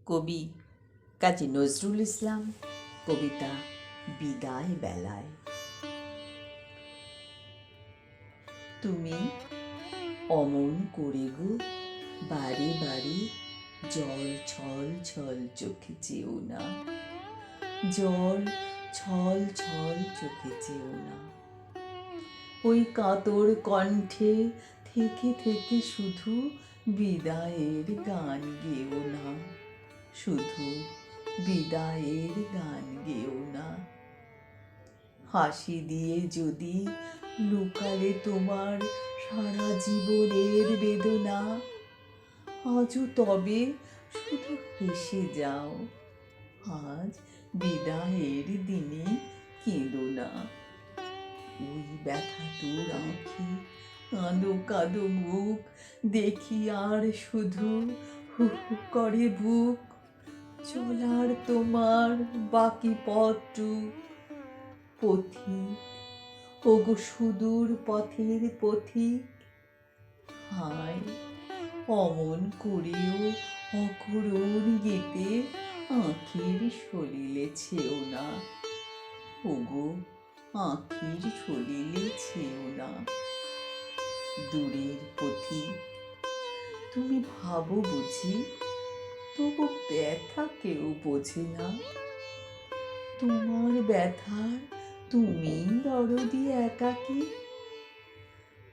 কবি কাজী নজরুল ইসলাম। কবিতা বিদায় বেলায়। তুমি অমন করে গো বারে বারে জল ছল ছল চোখে চেও না, জল ছল ছল চোখে চেও না। ওই কাতর কণ্ঠে থেকে থেকে শুধু বিদায়ের গান গেও না, শুধু বিদায়ের গান গেও না। হাসি দিয়ে যদি লুকালে তোমার সারা জীবনের বেদনা, আজও তবে শুধু হেসে যাও, আজ বিদায়ের দিনে কেঁদো না। ওই ব্যথাতুর আঁখি কাঁদো কাঁদো মুখ দেখি আর শুধু হু হু করে বুক। চলার তোমার বাকি পথটুক পথিক, ওগো সুদূর পথের পথিক। হায় অমন করেও অকরুণ গীতে আঁখির সলিলে ছেও না, ওগো আঁখির সলিলে ছেও না। দূরের পথিক তুমি ভাবো বুঝি, তবু ব্যথা কেউ বোঝে না। তোমার ব্যথার তুমি দরদি একাকী।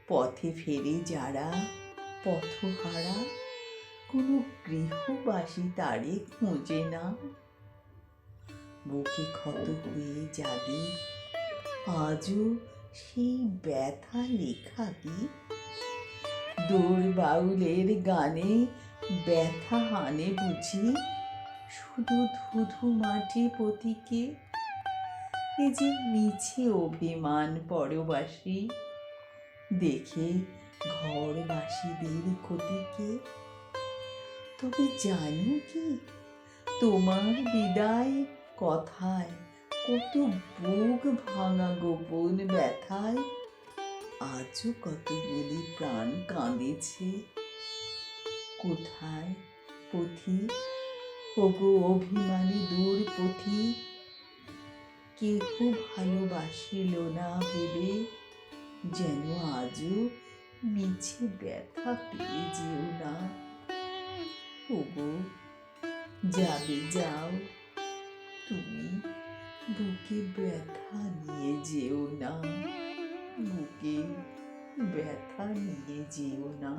পথে ফেরে যারা পথহারা, কোনো গৃহবাসী তারে খোঁজে না। বুকে ক্ষত হয়ে জাগে আজও সেই ব্যথা লেখা কি। দূর বাউলের গানে ব্যথা হানে বুঝি শুধু ধুধু মাটি পতিকে। এ যে মিছে অভিমান পরবাসী, দেখে ঘরবাসীদের ক্ষতিকে। তবে জানো কি, তোমার বিদায় কথায় কত বুক ভাঙা গোপন ব্যথায় আজও কতগুলি প্রাণ কাঁদেছে। কোথায় পথিক, ওগো অভিমানী দূর পথিক, কেহ ভালোবাসিল না ভেবে যেন আজও মিছে ব্যথা পেয়ে যেও না। ওগো যাবে যাও, তুমি বুকে ব্যথা নিয়ে যেও না, বুকে ব্যথা নিয়ে যেও না।